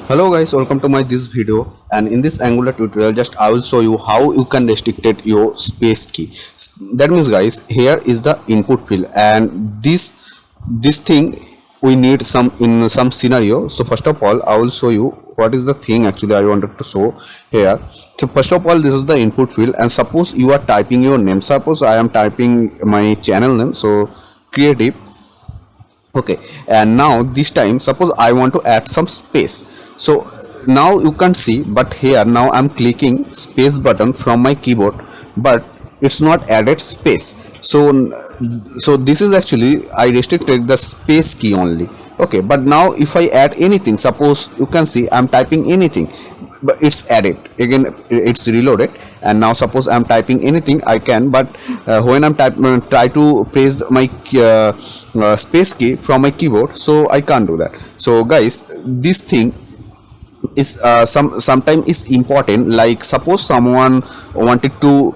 Hello guys, welcome to my this video, and in this Angular tutorial just I will show you how you can restrict your space key. That means guys, here is the input field, and this thing we need some in some scenario. So first of all I will show you what is the thing actually I wanted to show here. So first of all, this is the input field, and suppose you are typing your name. Suppose I am typing my channel name, so creative. Okay, and now this time suppose I want to add some space. So now you can see, but here now I'm clicking space button from my keyboard, but it's not added space. So this is actually I restricted the space key only. Okay, but now if I add anything, suppose you can see I'm typing anything, but it's added again, it's reloaded, and now suppose I'm typing anything I can, but when I'm try to press my space key from my keyboard, so I can't do that. So guys, this thing is sometimes is important. Like suppose someone wanted to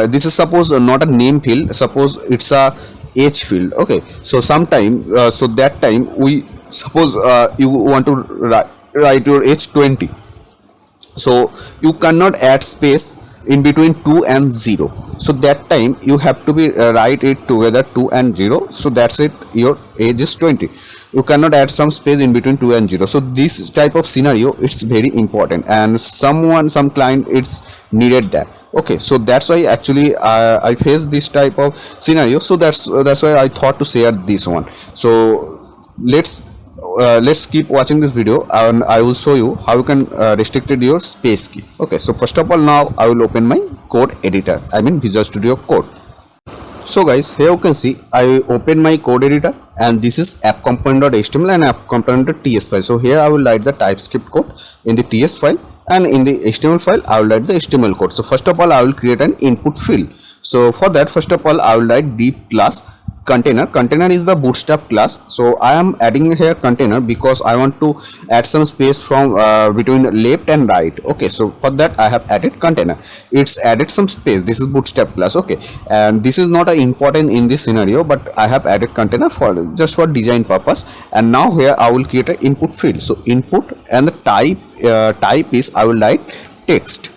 this is suppose not a name field, suppose it's a age field. Okay, so sometime so that time we suppose you want to write your age 20, so you cannot add space in between 2 and 0. So that time you have to be write it together 2 and 0, so that's it, your age is 20. You cannot add some space in between 2 and 0. So this type of scenario, it's very important, and some client it's needed that. Okay, so that's why actually I face this type of scenario, so that's why I thought to share this one. So let's keep watching this video, and I will show you how you can restrict your space key. Okay, so first of all, now I will open my code editor, I mean Visual Studio Code. So guys, here you can see I open my code editor, and this is app component.html and app component.ts file. So here I will write the TypeScript code in the TS file, and in the HTML file I will write the HTML code. So first of all I will create an input field. So for that, first of all I will write deep class container is the bootstrap class. So I am adding here container because I want to add some space from between left and right. Okay, so for that I have added container, it's added some space. This is bootstrap class. Okay, and this is not important in this scenario, but I have added container for just for design purpose. And now here I will create an input field. So input, and the type is I will write text.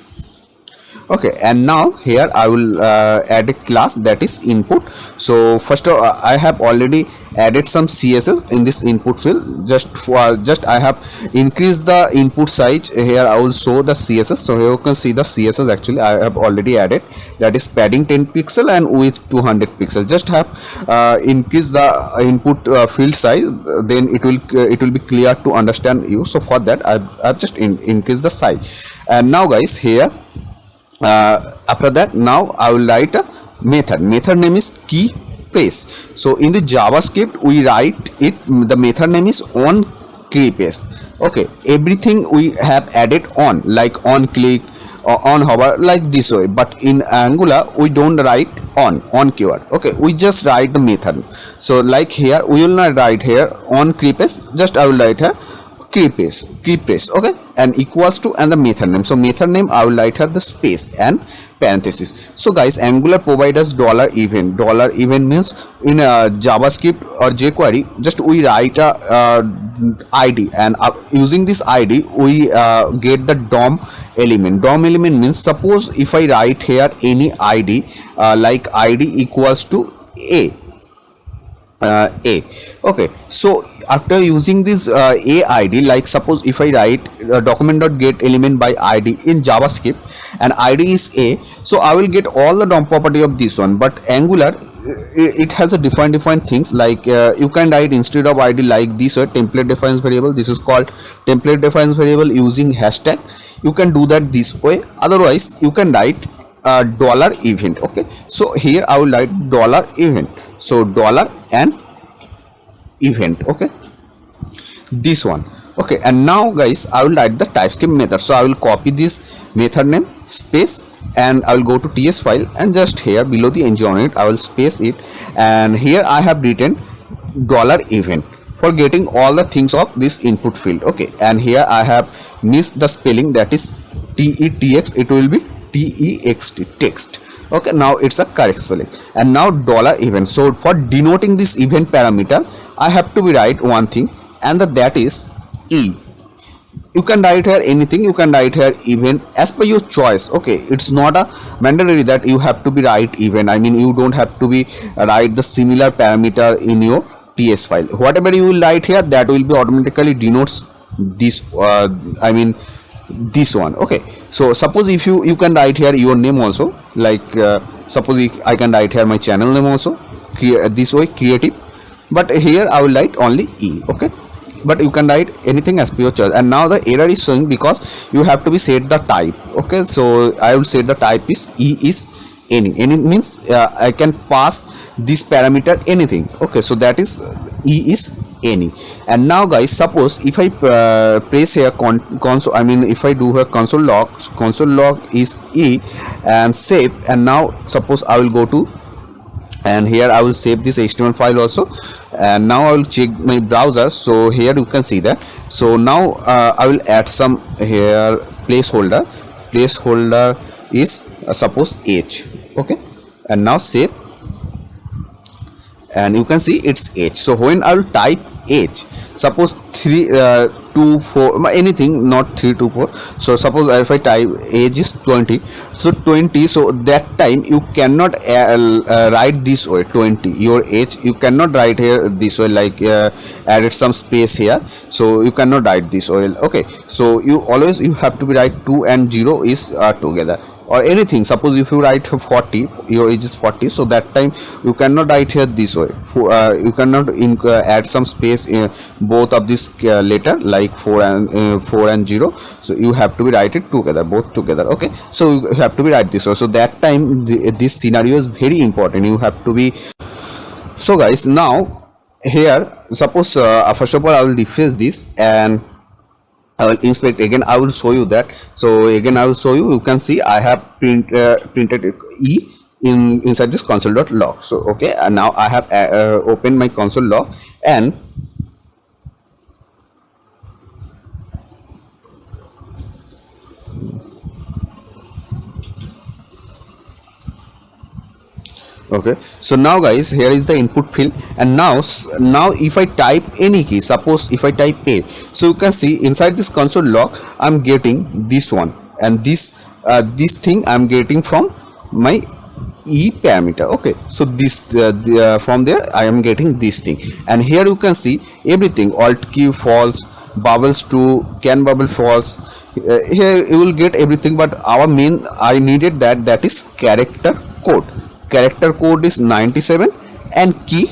Okay, and now here I will add a class that is input. So first of all, I have already added some CSS in this input field. Just I have increased the input size. Here I will show the CSS. So here you can see the CSS actually I have already added, that is padding 10 pixel and width 200 pixel. Just have increase the input field size, then it will be clear to understand you. So for that I've just increased the size. And now guys, here after that now I will write a method name is key paste. So in the JavaScript we write it, the method name is on key paste. Okay, everything we have added on, like on click or on hover, like this way, but in Angular we don't write on keyword. Okay, we just write the method. So like here we will not write here on key paste, just I will write here key paste. Okay, and equals to and the method name. So method name I will write here the space and parenthesis. So guys, Angular provides us $event. $event means in JavaScript or jQuery, just we write a ID, and using this ID we get the DOM element. DOM element means, suppose if I write here any ID like ID equals to A. Okay, so after using this a ID, like suppose if I write document.get element by ID in JavaScript and ID is A, so I will get all the DOM property of this one. But Angular it has a different things, like you can write instead of ID like this way, template defines variable. This is called template defines variable using hashtag. You can do that this way. Otherwise you can write $event. Okay, so here I will write $event. So dollar and event. Okay, this one. Okay, and now guys I will write the TypeScript method. So I will copy this method name space, and I will go to TS file, and just here below the engine unit I will space it, and here I have written $event for getting all the things of this input field. Okay, and here I have missed the spelling, that is TEXT, it will be TEXT, text. Okay, now it's a correct spelling. And now $event. So for denoting this event parameter I have to be write one thing, and that is E. you can write here anything, you can write here event as per your choice. Okay, it's not a mandatory that you have to be write event. I mean, you don't have to be write the similar parameter in your ts file. Whatever you will write here, that will be automatically denotes this I mean this one. Okay, so suppose if you can write here your name also, like suppose if I can write here my channel name also, this way creative, but here I will write only e. Okay, but you can write anything as per your choice. And now the error is showing because you have to be set the type. Okay, so I will set the type is e is any means I can pass this parameter anything. Okay, so that is e is any. And now guys, suppose if I press here console, I mean if I do here console log is e and save, and now suppose I will go to, and here I will save this HTML file also, and now I will check my browser. So here you can see that. So now I will add some here placeholder is suppose h. Okay, and now save, and you can see it's h. So when I will type h, suppose 3 2 4 anything, not 3 2 4. So suppose if I type age is 20, so 20, so that time you cannot write this way 20 your age, you cannot write here this way, like added some space here, so you cannot write this way. Okay, so you always you have to be write 2 and 0 is together, or anything. Suppose if you write 40, your age is 40, so that time you cannot write here this way. You cannot add some space in both of this letter, like 4 and 0, so you have to be write it together, both together. Okay, so you have to be write this way. So that time this scenario is very important, you have to be. So guys, now here suppose first of all I will refresh this and I will inspect again. I will show you that. So again I will show you. You can see I have printed e inside this console.log. So okay, and now I have opened my console log, and okay, so now guys, here is the input field, and now if I type any key, suppose if I type a, so you can see inside this console log I'm getting this one, and this thing I'm getting from my e parameter. Okay, so this from there I am getting this thing, and here you can see everything, alt key false, bubbles to can bubble false. Here you will get everything, but our main I needed that is character code is 97, and key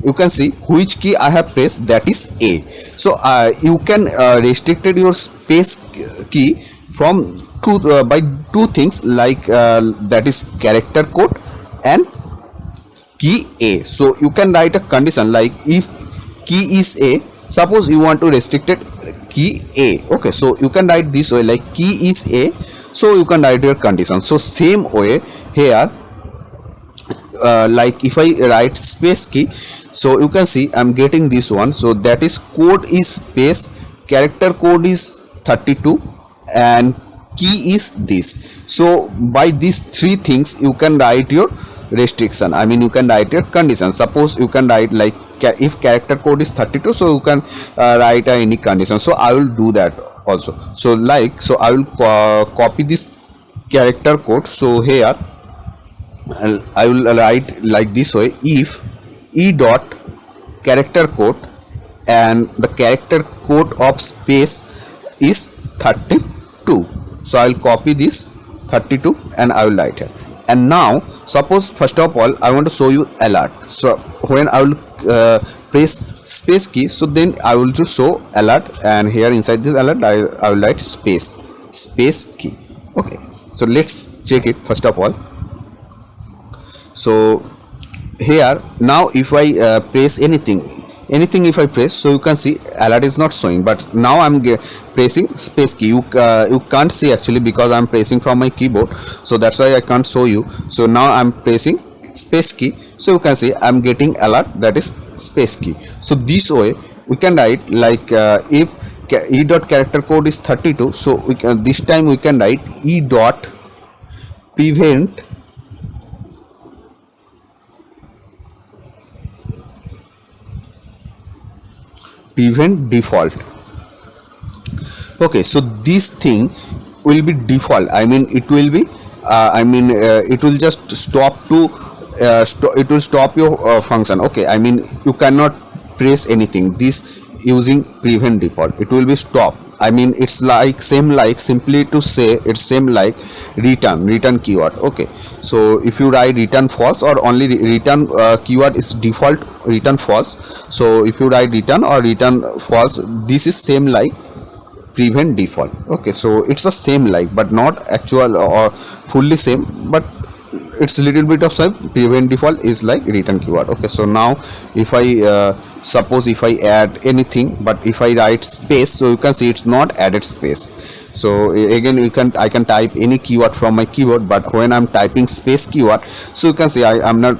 you can see which key I have pressed, that is a. So you can restricted your space key from by two things, like that is character code and key a. So you can write a condition like if key is a, suppose you want to restrict it key a. Okay, so you can write this way, like key is a, so you can write your condition. So same way here, like if I write space key, so you can see I'm getting this one, so that is code is space, character code is 32, and key is this. So by these three things you can write your restriction, I mean you can write your condition. Suppose you can write like if character code is 32, so you can write any condition. So I will do that also. So like, so I will copy this character code. So here I will write like this way, if e dot character code, and the character code of space is 32. So I will copy this 32 and I will write here. And now suppose first of all I want to show you alert. So when I will press space key, so then I will just show alert, and here inside this alert I will write space key. Okay, so let's check it first of all. So here now if I press anything if I press, so you can see alert is not showing, but now I'm pressing space key. You can't see actually because I'm pressing from my keyboard, so that's why I can't show you. So now I'm pressing space key, so you can see I'm getting alert, that is space key. So this way we can write like if e dot character code is 32, so we can this time we can write e dot prevent default. Okay, so this thing will be default. I mean it will be it will just stop to it will stop your function. Okay, I mean you cannot press anything this using prevent default. It will be stop. I mean it's like same like simply to say it's same like return keyword. Okay, so if you write return false or only return keyword is default return false. So if you write return or return false, this is same like prevent default. Okay, so it's the same like but not actual or fully same, but it's a little bit of same. Prevent default is like return keyword. Okay, so now if I suppose if I add anything, but if I write space, so you can see it's not added space. So again I can type any keyword from my keyboard, but when I'm typing space keyword, so you can see I'm not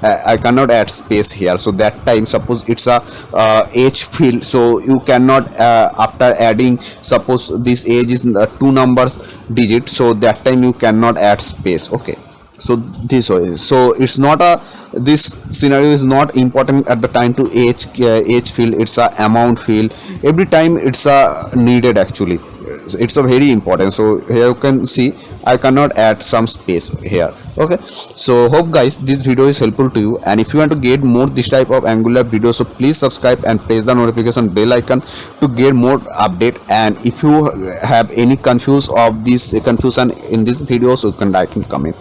I cannot add space here. So that time suppose it's a age field, so you cannot after adding, suppose this age is 2 numbers digit, so that time you cannot add space. Okay, so this way, so it's not a this scenario is not important at the time to age field. It's a amount field, every time it's a needed actually. It's a very important. So here you can see I cannot add some space here. Okay, so hope guys this video is helpful to you, and if you want to get more this type of Angular videos, so please subscribe and press the notification bell icon to get more update. And if you have any confusion in this video, so you can write in comment.